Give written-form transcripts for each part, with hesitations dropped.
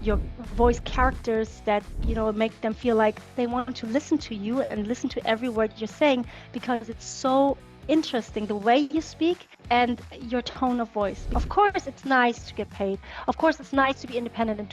your voice characters that, make them feel like they want to listen to you and listen to every word you're saying, because it's so interesting the way you speak and your tone of voice. Of course, it's nice to get paid. Of course, it's nice to be independent and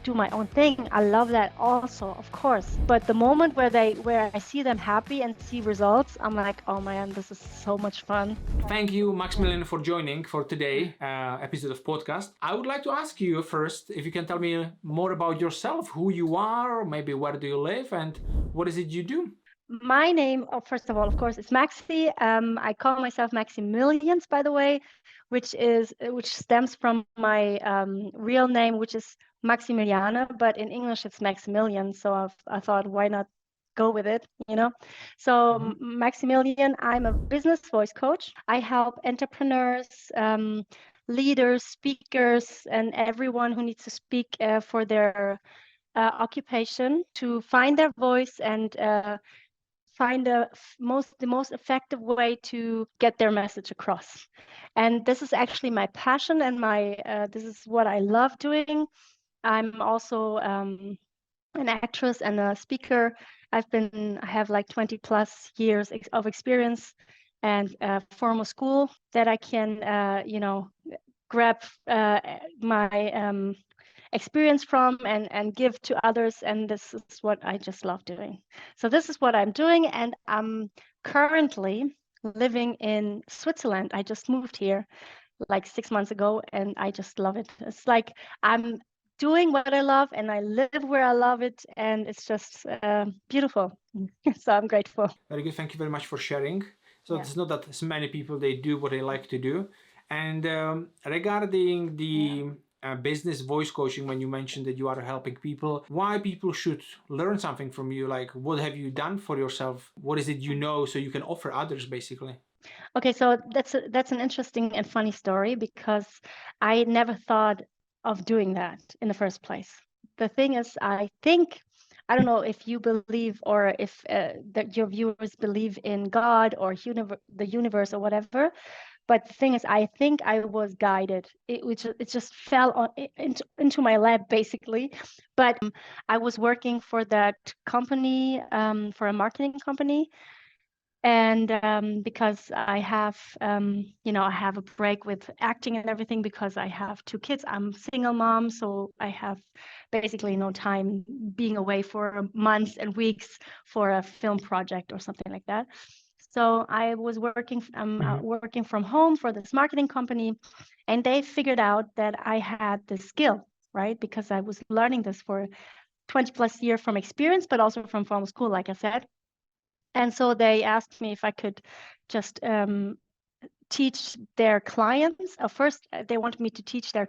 do my own thing. I love that also, of course. But the moment where I see them happy and see results, I'm like, oh man, this is so much fun. Thank you, Maximilian, for joining for today episode of podcast. I would like to ask you first if you can tell me more about yourself, who you are, maybe where do you live, and what is it you do? My name, first of all, of course, is Maxi. I call myself Maximillions, by the way, which stems from my real name, which is Maximiliana, but in English it's Maximilian. So I thought, why not go with it, So Maximilian, I'm a business voice coach. I help entrepreneurs, leaders, speakers, and everyone who needs to speak for their occupation to find their voice and find the most effective way to get their message across. And this is actually my passion, and this is what I love doing. I'm also an actress and a speaker. I have like 20 plus years of experience and formal school that I can grab my experience from and give to others. And this is what I just love doing. So this is what I'm doing. And I'm currently living in Switzerland. I just moved here like 6 months ago, and I just love it. It's like I'm doing what I love and I live where I love it. And it's just beautiful. So I'm grateful. Very good. Thank you very much for sharing. So it's not that as many people they do what they like to do. And regarding the business voice coaching, when you mentioned that you are helping people, why people should learn something from you? Like, what have you done for yourself? What is it you know so you can offer others, basically? Okay, so that's an interesting and funny story, because I never thought of doing that in the first place. The thing is, I don't know if you believe, or if that your viewers believe in God or the universe or whatever. But the thing is, I think I was guided. It just fell into my lap, basically. But I was working for that company, for a marketing company. And because I have, I have a break with acting and everything, because I have 2 kids. I'm a single mom, so I have basically no time being away for months and weeks for a film project or something like that. So I was working from home for this marketing company, and they figured out that I had the skill, right? Because I was learning this for 20 plus years from experience, but also from formal school, like I said. And so they asked me if I could just teach their clients. First, they wanted me to teach their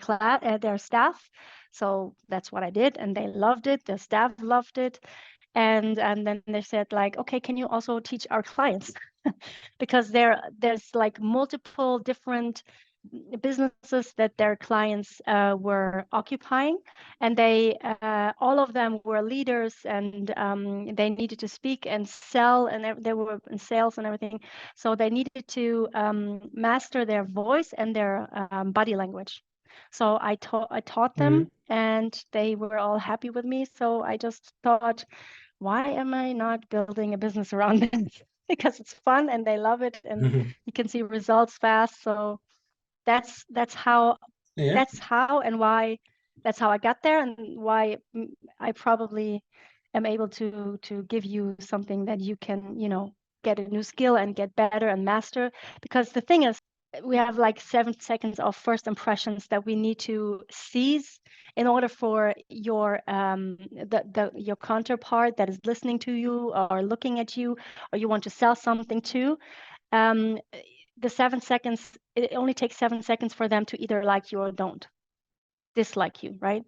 staff. So that's what I did, and they loved it. The staff loved it, and then they said, like, okay, can you also teach our clients? Because there's like multiple different businesses that their clients were occupying, and they all of them were leaders, and they needed to speak and sell, and they were in sales and everything. So they needed to master their voice and their body language. So I taught them, and they were all happy with me. So I just thought, why am I not building a business around this? Because it's fun and they love it, and you can see results fast. So that's how Yeah. that's how and why that's how I got there, and why I probably am able to give you something that you can, get a new skill and get better and master. Because the thing is, we have like 7 seconds of first impressions that we need to seize in order for your your counterpart that is listening to you or looking at you, or you want to sell something to. um, the 7 seconds, it only takes 7 seconds for them to either like you or don't dislike you, right?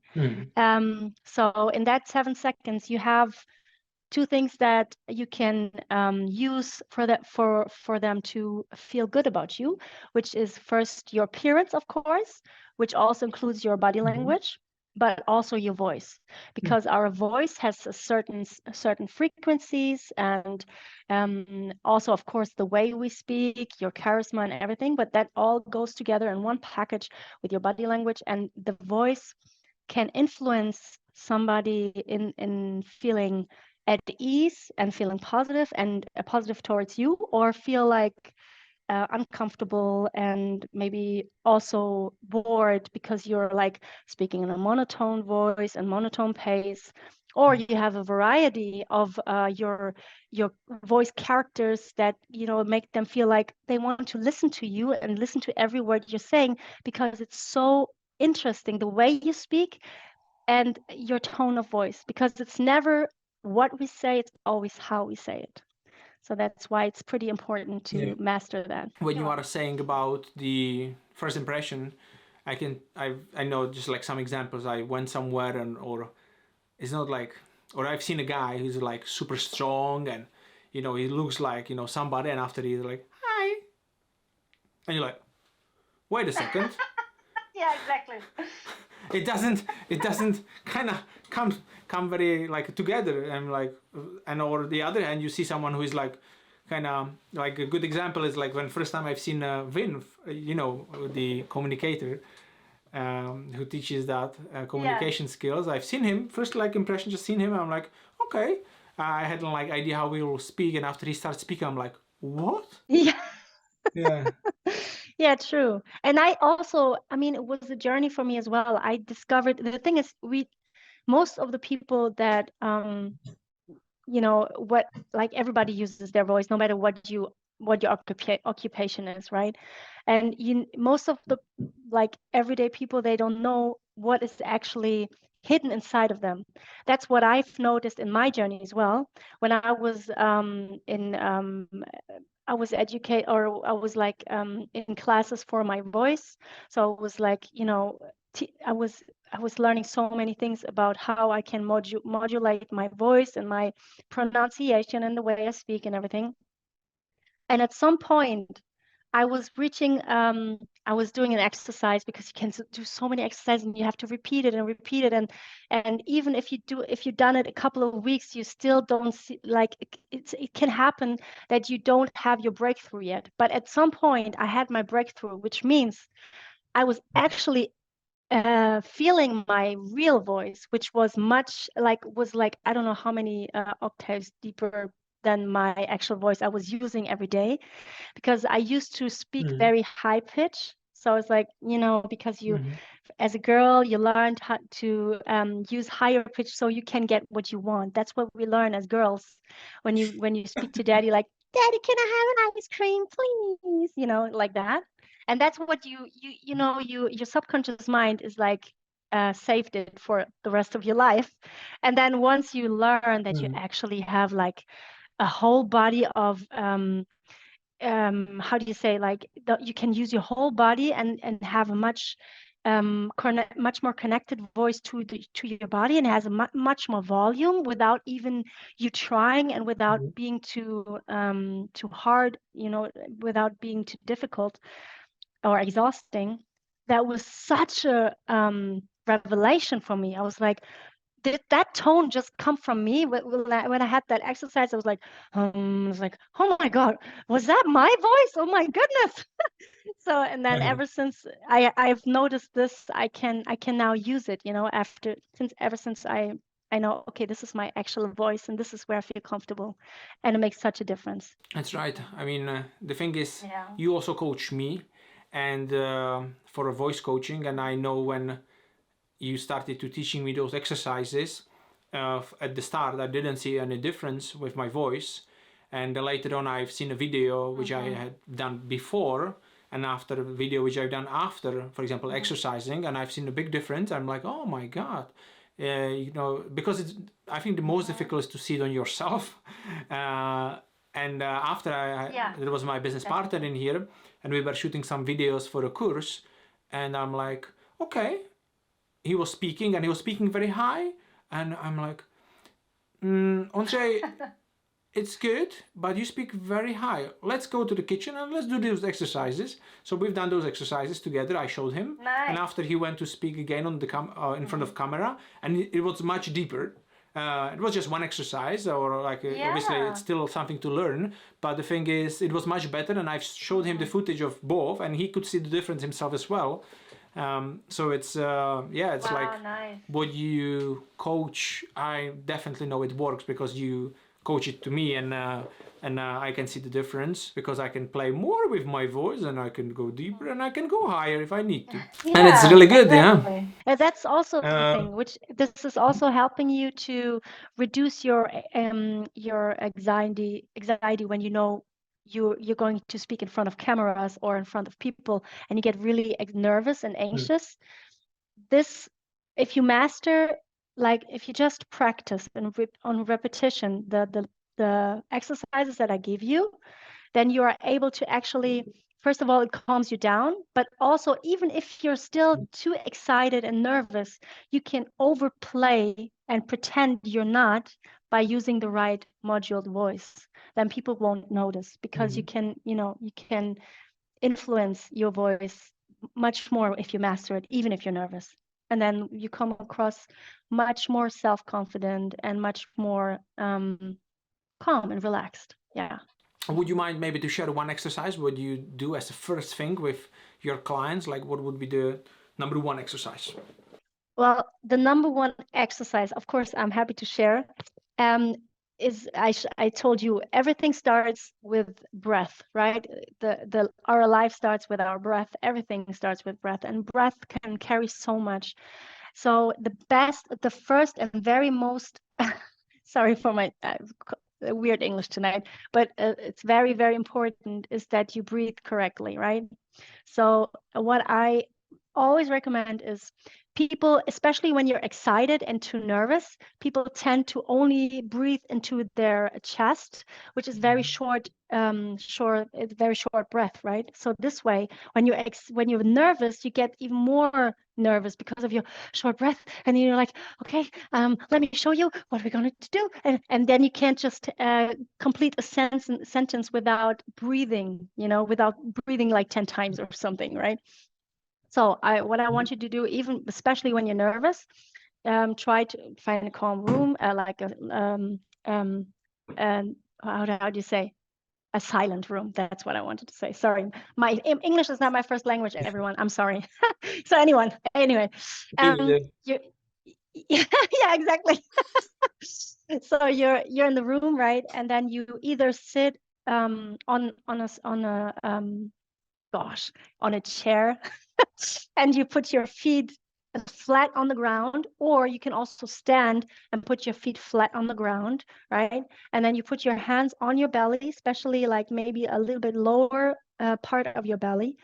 So in that 7 seconds, you have 2 things that you can use for them to feel good about you, which is first your appearance, of course, which also includes your body language, but also your voice, because our voice has certain frequencies, and also, of course, the way we speak, your charisma and everything. But that all goes together in one package with your body language, and the voice can influence somebody in feeling at ease and feeling positive and positive towards you, or feel like uncomfortable and maybe also bored because you're like speaking in a monotone voice and monotone pace, or you have a variety of your voice characters that make them feel like they want to listen to you and listen to every word you're saying, because it's so interesting the way you speak and your tone of voice, because it's never what we say, it's always how we say it. So that's why it's pretty important to master that. When you are saying about the first impression, I know just like some examples. I went somewhere or it's not like, or I've seen a guy who's like super strong and he looks like somebody, and after he's like hi, and you're like, wait a second. Yeah, exactly. It doesn't kind of come very like together, and like, and or the other hand you see someone who is like kind of like, a good example is like when first time I've seen Vin, the communicator, who teaches that communication skills. I've seen him first, like impression, just seen him, I'm like, okay, I had like idea how he will speak, and after he starts speaking I'm like, what? Yeah. Yeah. Yeah, true. And I also, I mean, it was a journey for me as well. I discovered, the thing is, most of the people that what, like, everybody uses their voice no matter what your occupation is, right? And most of the like everyday people, they don't know what is actually hidden inside of them. That's what I've noticed in my journey as well. When I was I was I was like in classes for my voice. So it was like, I was learning so many things about how I can modulate my voice and my pronunciation and the way I speak and everything. And at some point, I was I was doing an exercise, because you can do so many exercises and you have to repeat it and repeat it. And even if you've done it a couple of weeks, you still don't see, like, it can happen that you don't have your breakthrough yet. But at some point, I had my breakthrough, which means I was actually feeling my real voice, which was I don't know how many octaves deeper than my actual voice I was using every day, because I used to speak very high pitch. So it's like, because you, as a girl, you learned how to use higher pitch so you can get what you want. That's what we learn as girls. When you speak to daddy, like, daddy, can I have an ice cream, please? Like that. And that's what your subconscious mind is like, saved it for the rest of your life. And then once you learn that you actually have like a whole body of how do you say, like, you can use your whole body and have a much more connected voice to your body, and it has a much more volume without even you trying, and without being too hard, without being too difficult or exhausting. That was such a revelation for me. I was like, did that tone just come from me? When I had that exercise, I was like, oh my God, was that my voice? Oh my goodness. So, and then ever since I've noticed this, I can now use it, ever since I know, okay, this is my actual voice and this is where I feel comfortable, and it makes such a difference. That's right. I mean, the thing is, you also coach me, and for a voice coaching, and I know when you started to teaching me those exercises, at the start I didn't see any difference with my voice, and later on I've seen a video which I had done before and after, a video which I've done after, for example, exercising, and I've seen a big difference. I'm like, oh my God. Because I think the most difficult is to see it on yourself. And after there was my business partner in here, and we were shooting some videos for a course, and I'm like, okay, he was speaking, and he was speaking very high, and I'm like, Andre, it's good, but you speak very high. Let's go to the kitchen and let's do those exercises. So we've done those exercises together. I showed him, and after he went to speak again on the in front of camera, and it was much deeper. It was just one exercise, or like obviously it's still something to learn, but the thing is, it was much better, and I've showed him the footage of both, and he could see the difference himself as well. So it's it's Wow, like nice. what you coach. I definitely know it works because you coach it to me, and I can see the difference because I can play more with my voice, and I can go deeper, and I can go higher if I need to. And it's Yeah, really good, yeah. exactly. And that's also the Um, thing, which this is also helping you to reduce your anxiety when you know you're going to speak in front of cameras or in front of people and you get really nervous and anxious. This, if you master, like if you just practice and on repetition the exercises that I give you, then you are able to actually, first of all, it calms you down, but also even if you're still too excited and nervous, you can overplay and pretend you're not by using the right moduled voice. Then people won't notice because you can, you can influence your voice much more if you master it, even if you're nervous. And then you come across much more self-confident and much more calm and relaxed. Yeah. would you mind maybe to share one exercise? What do you do as the first thing with your clients? Like, what would be the number one exercise? Well, the number one exercise, of course, I'm happy to share, um, is I told you everything starts with breath, right? Our life starts with our breath. Everything starts with breath, and breath can carry so much. So the first and very most, sorry for my weird English tonight, but it's very, very important is that you breathe correctly, right? So what I always recommend is people, especially when you're excited and too nervous, people tend to only breathe into their chest, which is very short, it's very short breath, right? So this way, when you're nervous, you get even more nervous because of your short breath, and you're like, okay, let me show you what we're going to do, and then you can't just complete a sentence without breathing, without breathing like 10 times or something, right? So what I want you to do, even especially when you're nervous, try to find a calm room, like a how do you say, a silent room. That's what I wanted to say. Sorry, my English is not my first language, everyone. I'm sorry. So anyway, you yeah, exactly. So you're in the room, right? And then you either sit on a chair and you put your feet flat on the ground, or you can also stand and put your feet flat on the ground, right? And then you put your hands on your belly, especially like maybe a little bit lower part of your belly.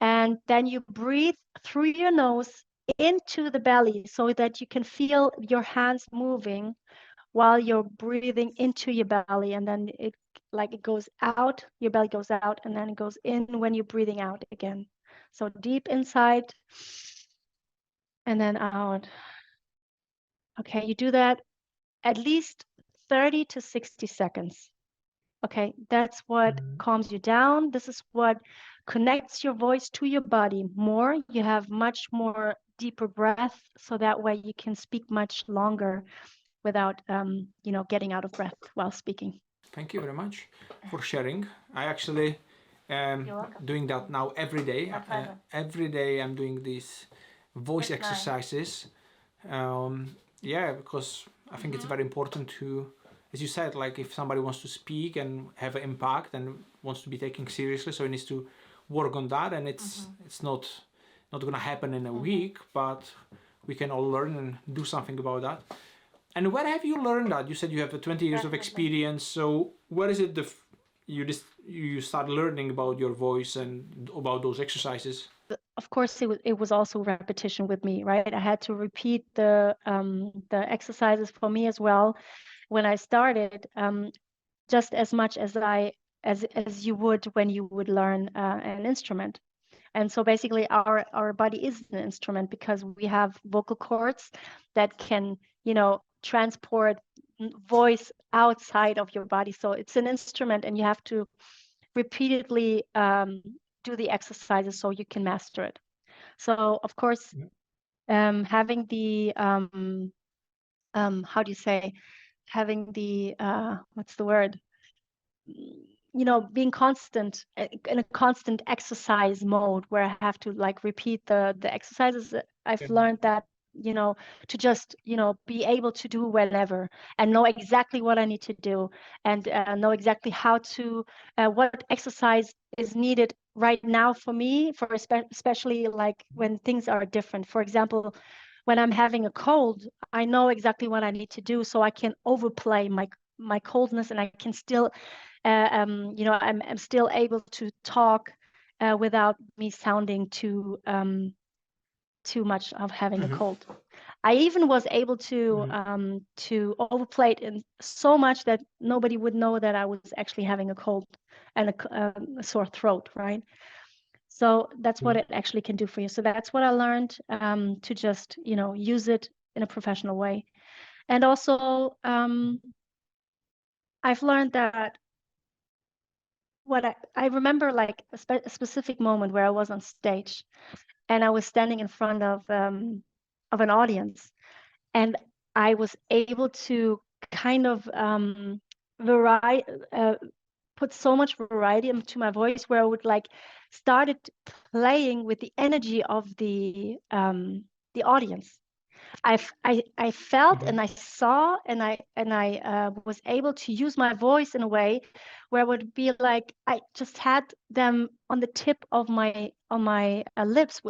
And then you breathe through your nose into the belly so that you can feel your hands moving while you're breathing into your belly. And then it goes out, your belly goes out, and then it goes in when you're breathing out again. So deep inside and then out. Okay, you do that at least 30 to 60 seconds. Okay, that's what calms you down. This is what connects your voice to your body more. You have much more deeper breath, so that way you can speak much longer without, getting out of breath while speaking. Thank you very much for sharing. I actually am doing that now every day. Every day I'm doing these voice That's nice. exercises. Because I think it's very important to, as you said, like if somebody wants to speak and have an impact and wants to be taken seriously, so he needs to work on that. And it's not going to happen in a week, but we can all learn and do something about that. And where have you learned that? You said you have 20 years of experience. So where is it you start learning about your voice and about those exercises? Of course, it was also repetition with me, right? I had to repeat the exercises for me as well when I started, just as much as you would when you would learn an instrument. And so basically our body is an instrument because we have vocal cords that can, transport voice outside of your body. So it's an instrument, and you have to repeatedly do the exercises so you can master it. So of course, having the how do you say, having the what's the word? being constant in a constant exercise mode where I have to like repeat the exercises. I've learned that, to just, be able to do whenever and know exactly what I need to do, and know exactly how to, what exercise is needed right now for me, for especially like when things are different. For example, when I'm having a cold, I know exactly what I need to do so I can overplay my coldness, and I can still, I'm still able to talk without me sounding too much of having a cold. I even was able to overplay it in so much that nobody would know that I was actually having a cold and a sore throat, right? So that's what it actually can do for you. So that's what I learned, to just, use it in a professional way. And also, I've learned that I remember like a specific moment where I was on stage and I was standing in front of an audience, and I was able to kind of put so much variety into my voice, where I would like started playing with the energy of the audience. I felt and I saw and I was able to use my voice in a way where it would be like I just had them on the tip of my lips.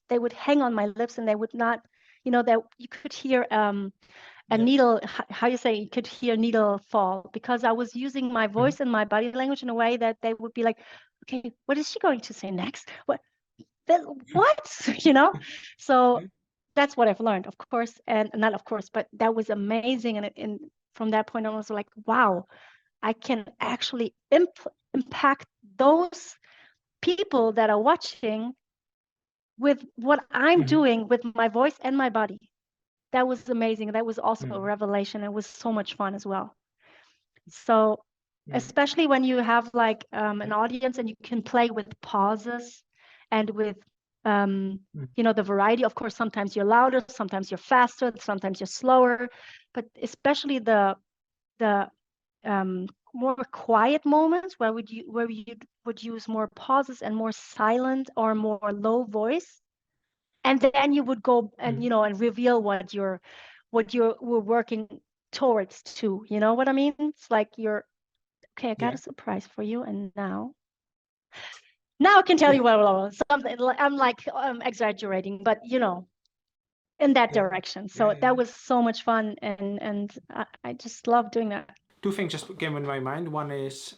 They would hang on my lips, and they would not, that you could hear a needle, how you say, you could hear needle fall, because I was using my voice and my body language in a way that they would be like, okay, what is she going to say next? What? So that's what I've learned, of course, and not of course, but that was amazing. And from that point on, I was like, wow, I can actually impact those people that are watching with what I'm doing with my voice and my body. That was amazing. That was also a revelation. It was so much fun as well. So especially when you have like an audience and you can play with pauses and with the variety. Of course, sometimes you're louder, sometimes you're faster, sometimes you're slower, but especially the more quiet moments where you would use more pauses and more silent or more low voice, and then you would go and and reveal what we're working towards too. You know what I mean? It's like you're okay, I got a surprise for you, and now I can tell you what something. I'm like exaggerating, but in that direction. So that was so much fun, and I just love doing that. Two things just came in my mind. One is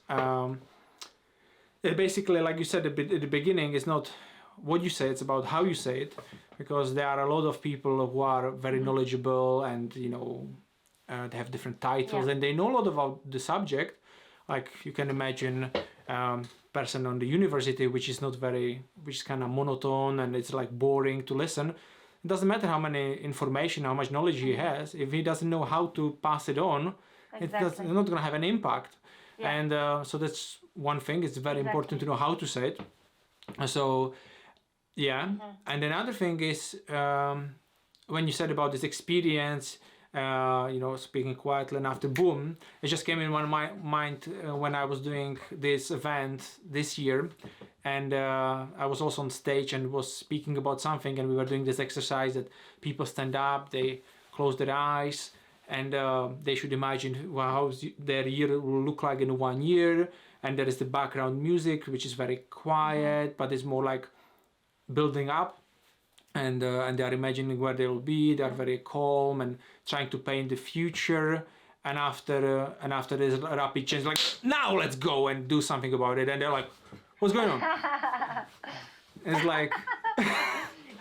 basically, like you said at the beginning, it's not what you say, it's about how you say it, because there are a lot of people who are very knowledgeable and they have different titles and they know a lot about the subject. Like you can imagine person on the university which is kind of monotone and it's like boring to listen. It doesn't matter how many information, how much knowledge he has, if he doesn't know how to pass it on, it's not going to have an impact. And so that's one thing. It's very important to know how to say it. So and another thing is when you said about this experience, speaking quietly, and after boom, it just came in my mind when I was doing this event this year, and I was also on stage and was speaking about something, and we were doing this exercise that people stand up, they close their eyes, and they should imagine how their year will look like in 1 year, and there is the background music which is very quiet, but it's more like building up. And they are imagining where they will be. They are very calm and trying to paint the future. And after this rapid change, like now let's go and do something about it. And they're like, "What's going on?" It's like,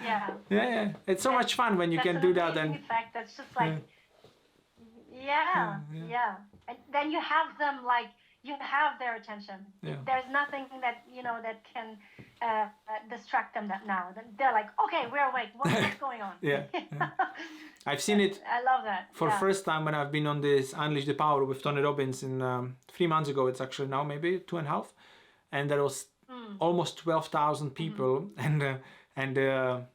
yeah. It's so much fun when you can do that. And effect that's just like, and then you have them like. You have their attention. There's nothing that that can distract them now. They're like, okay, we're awake. What's going on? I've seen it. I love that. For first time when I've been on this Unleash the Power with Tony Robbins in 3 months ago. It's actually now maybe 2.5, and there was almost 12,000 people, and and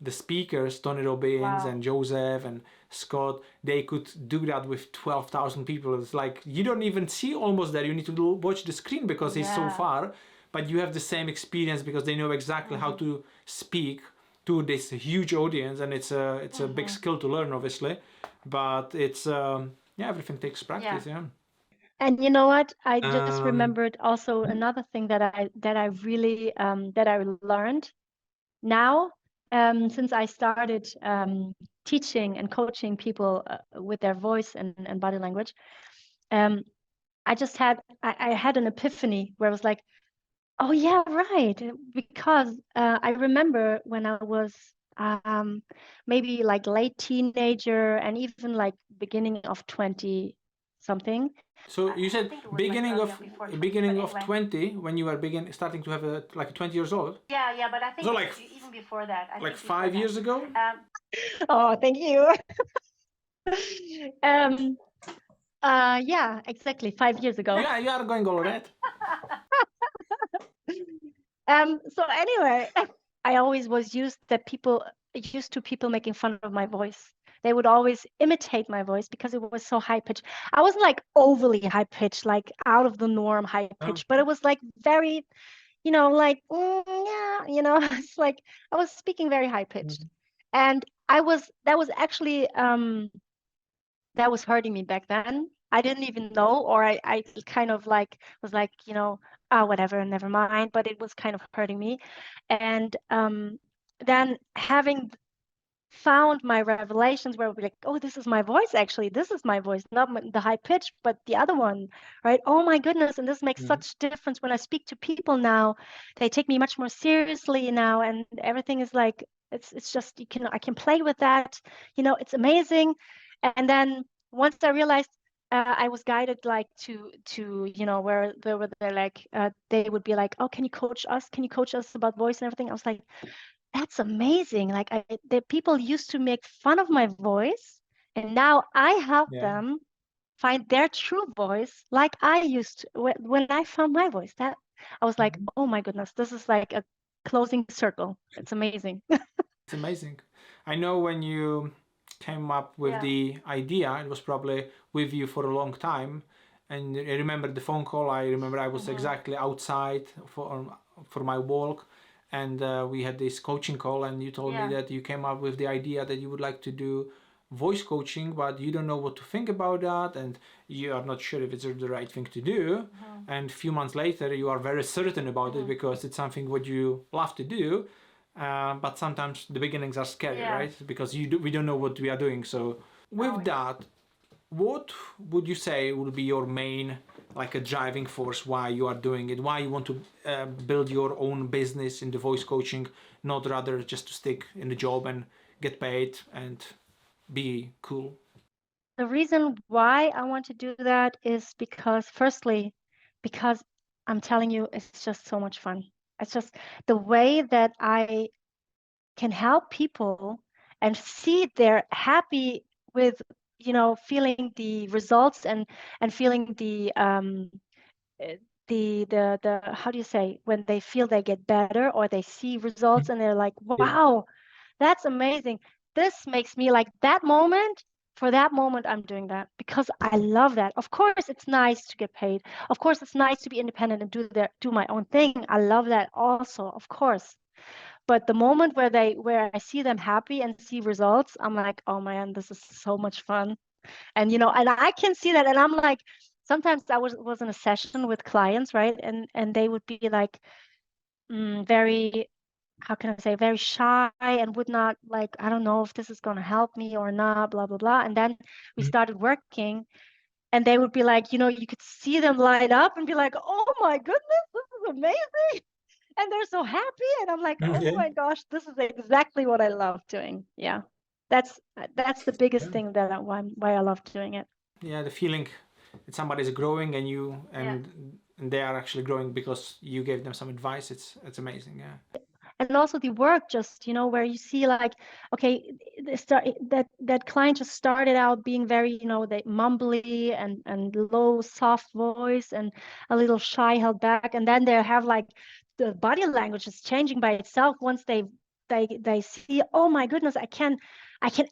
the speakers, Tony Robbins and Joseph and Scott, they could do that with 12,000 people. It's like you don't even see almost there. You need to watch the screen because it's so far, but you have the same experience because they know exactly how to speak to this huge audience, and it's a big skill to learn, obviously, but it's yeah, everything takes practice. Yeah. And you know what? I just remembered also another thing that I really that I learned now, since I started teaching and coaching people with their voice and body language. I had an epiphany where I was like, oh yeah, right. Because I remember when I was maybe like late teenager and even like beginning of 20 something. So you said beginning of 20 when you were starting to have like 20 years old. Yeah, but I think so like even before that. Like 5 years ago. Oh, thank you. Yeah, exactly 5 years ago. Yeah, you are going all right. So anyway, I always was used to people making fun of my voice. They would always imitate my voice because it was so high pitched. I wasn't like overly high pitched, like out of the norm high pitched, but it was like very, like yeah, it's like I was speaking very high pitched, and that was actually that was hurting me back then. I didn't even know, or I kind of like was like, whatever, never mind. But it was kind of hurting me. And then having found my revelations where I'll be like, oh, this is my voice, actually. This is my voice, not the high pitch, but the other one, right? Oh my goodness. And this makes such difference when I speak to people now. They take me much more seriously now, and everything is like, it's just, I can play with that. It's amazing. And then once I realized I was guided like to where they're like they would be like, oh, can you coach us? Can you coach us about voice and everything? I was like, that's amazing. Like the people used to make fun of my voice, and now I help them find their true voice, like I used to when I found my voice. That I was like, oh my goodness, this is like a closing circle. It's amazing. It's amazing. I know when you came up with the idea, it was probably with you for a long time. And I remember the phone call. I remember I was exactly outside for my walk, and we had this coaching call. And you told me that you came up with the idea that you would like to do voice coaching, but you don't know what to think about that, and you are not sure if it's the right thing to do. And a few months later, you are very certain about it because it's something what you love to do. But sometimes the beginnings are scary, right? Because we don't know what we are doing. So with that, what would you say would be your main, like a driving force why you are doing it? Why you want to build your own business in the voice coaching, not rather just to stick in the job and get paid and be cool? The reason why I want to do that is because, firstly, because I'm telling you, it's just so much fun. It's just the way that I can help people and see they're happy with, feeling the results and feeling the how do you say, when they feel they get better or they see results and they're like, wow, that's amazing. This makes me like that moment. For that moment, I'm doing that because I love that. Of course, it's nice to get paid. Of course, it's nice to be independent and do my own thing. I love that also, of course. But the moment where I see them happy and see results, I'm like, oh man, this is so much fun. And and I can see that, and I'm like, sometimes I was in a session with clients, right? And they would be like very, how can I say, very shy and would not, like, I don't know if this is going to help me or not, blah blah blah. And then we started working, and they would be like, you could see them light up and be like, oh my goodness, this is amazing. And they're so happy, and I'm like, oh my gosh, this is exactly what I love doing. Yeah, that's the biggest thing why I love doing it. Yeah, the feeling that somebody is growing and and they are actually growing because you gave them some advice. It's amazing. Yeah. And also the work, just where you see like, okay, that client just started out being very, they mumbly and low soft voice and a little shy, held back, and then they have like the body language is changing by itself once they they see, oh my goodness, I can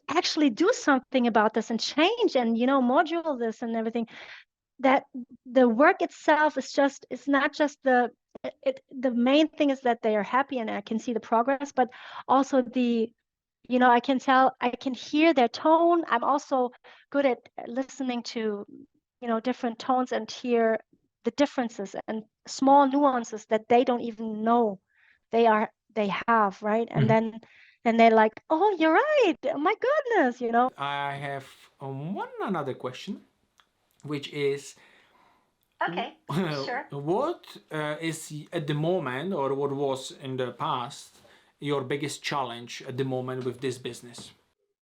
actually do something about this and change and module this and everything. That the work itself is just, it's not just the main thing is that they are happy and I can see the progress, but also I can tell, I can hear their tone. I'm also good at listening to, different tones and hear the differences and small nuances that they don't even know they have, right? And Mhm. then they're like, oh, you're right. Oh my goodness. I have one another question, which is Okay, sure. what is at the moment, or what was in the past, your biggest challenge at the moment with this business?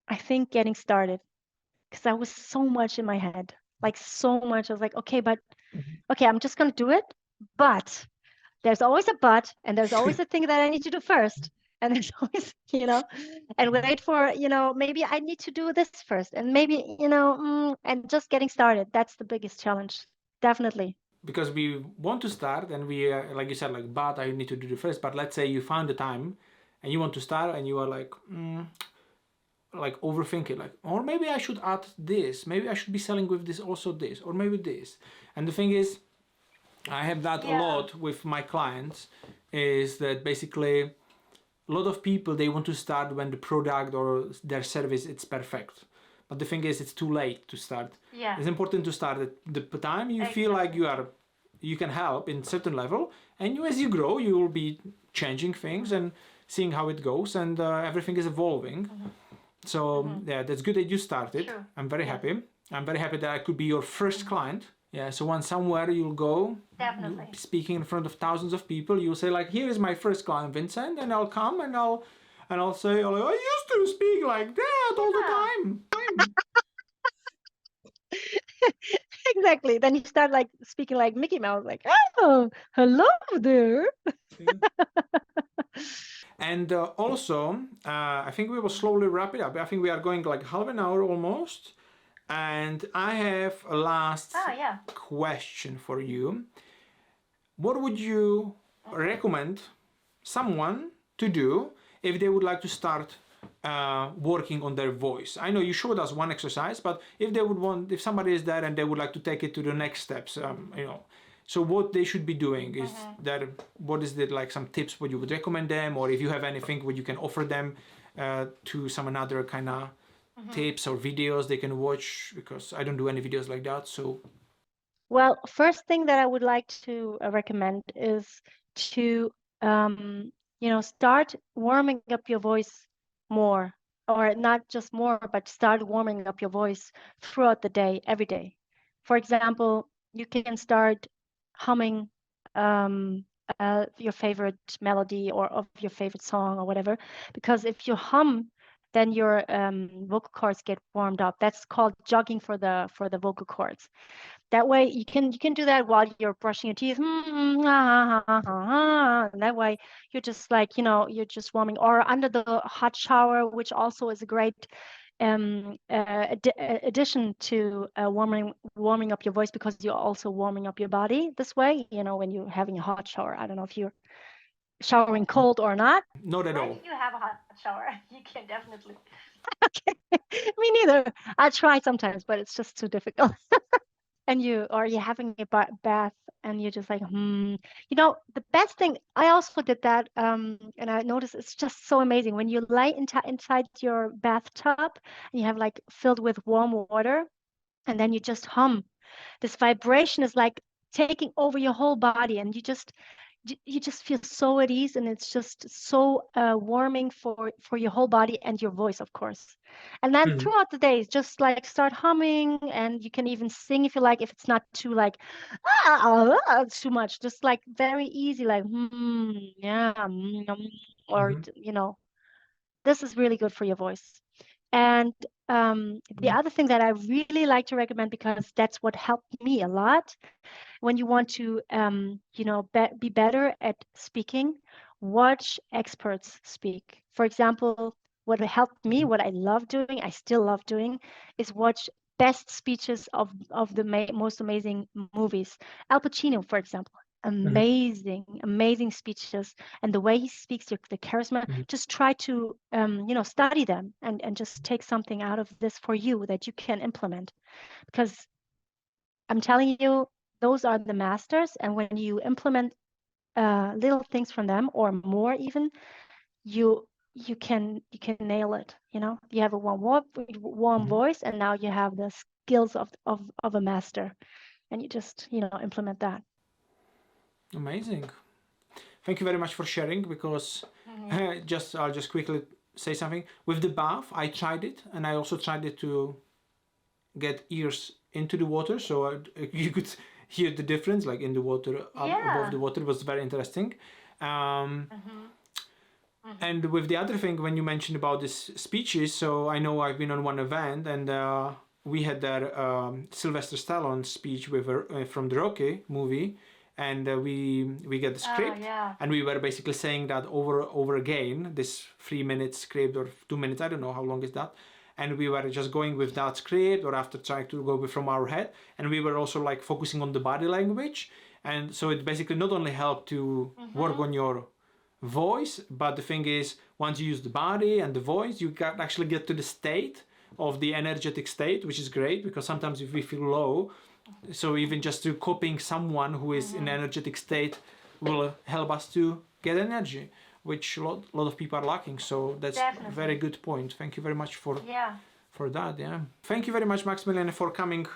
I think getting started, because I was so much in my head, like so much. I was like, okay, I'm just gonna do it, but there's always a but, and there's always a thing that I need to do first. And there's always, and wait for, maybe I need to do this first, and maybe, and just getting started. That's the biggest challenge, definitely. Because we want to start, and we like you said, like, but I need to do the first. But let's say you found the time and you want to start, and you are like overthinking, like, or maybe I should add this, maybe I should be selling with this also, this, or maybe this. And the thing is, I have that a lot with my clients, is that basically a lot of people, they want to start when the product or their service it's perfect. But the thing is, it's too late to start. Yeah, It's important to start at the time you feel like you can help in certain level, and as you grow, you will be changing things and seeing how it goes, and everything is evolving. So yeah, that's good that you started. Sure. I'm very happy. I'm very happy that I could be your first client. Yeah, so once somewhere you'll go, definitely. speaking in front of thousands of people, you'll say like, here is my first client, Vincent, and I'll come and I'll say, oh, I used to speak like that all the time. Exactly. Then you start like speaking like Mickey Mouse, like, oh, hello there. And also, I think we will slowly wrap it up. I think we are going like half an hour almost. And I have a last question for you. What would you recommend someone to do if they would like to start working on their voice? I know you showed us one exercise, but if they would want, if somebody is there and they would like to take it to the next steps, so what they should be doing is that, what is it, like some tips what you would recommend them, or if you have anything what you can offer them to some another kind of tips or videos they can watch, because I don't do any videos like that. So Well, first thing that I would like to recommend is to, start warming up your voice more, or not just more, but start warming up your voice throughout the day, every day. For example, you can start humming your favorite melody or of your favorite song or whatever, because if you hum, then your vocal cords get warmed up. That's called jogging for the vocal cords. That way you can do that while you're brushing your teeth. And that way you're just like, you're just warming, or under the hot shower, which also is a great addition to warming up your voice, because you're also warming up your body this way, when you're having a hot shower. I don't know if you're showering cold or not. not at all. You have a hot shower. You can definitely. Okay. Me neither. I try sometimes, but it's just too difficult. And you're having a bath and you're just like, the best thing, I also did that, and I noticed it's just so amazing when you lie inside your bathtub and you have like filled with warm water, and then you just hum. This vibration is like taking over your whole body, and you just feel so at ease, and it's just so warming for your whole body and your voice, of course. And then throughout the day, just like start humming, and you can even sing if you like, if it's not too like it's too much, just like very easy, like yeah, or this is really good for your voice. And the other thing that I really like to recommend, because that's what helped me a lot, when you want to be better at speaking, watch experts speak. For example, what helped me, what I love doing, I still love doing, is watch best speeches of the most amazing movies. Al Pacino, for example, amazing speeches, and the way he speaks, the charisma. Just try to study them and just take something out of this for you that you can implement, because I'm telling you, those are the masters, and when you implement little things from them or more even, you can nail it. You have a warm voice, and now you have the skills of a master, and you just implement that. Amazing. Thank you very much for sharing, because I'll just quickly say something. With the bath, I tried it, and I also tried it to get ears into the water, so you could hear the difference, like in the water, above the water. It was very interesting. And with the other thing, when you mentioned about these speeches, so I know I've been on one event, and we had that Sylvester Stallone speech with from the Rocky movie, and we get the script, and we were basically saying that over again, this 3 minute script or 2 minutes, I don't know how long is that, and we were just going with that script, or after trying to go from our head, and we were also like focusing on the body language, and so it basically not only helped to work on your voice, but the thing is, once you use the body and the voice, you can actually get to the state of the energetic state, which is great, because sometimes if we feel low, so even just to copying someone who is in energetic state will help us to get energy, which a lot of people are lacking. So that's a very good point. Thank you very much for that. Thank you very much, Maximilian, for coming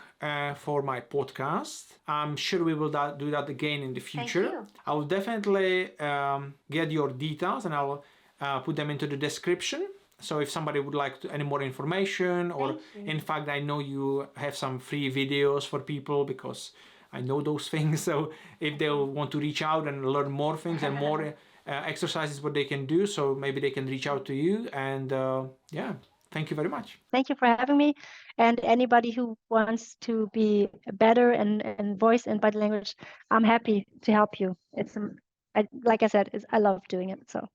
for my podcast. I'm sure we will do that again in the future. Thank you. I will definitely get your details, and I'll put them into the description. So if somebody would like any more information, or in fact, I know you have some free videos for people, because I know those things. So if they want to reach out and learn more things and more exercises, what they can do, so maybe they can reach out to you. And thank you very much. Thank you for having me. And anybody who wants to be better in voice and body language, I'm happy to help you. It's like I said, I love doing it. So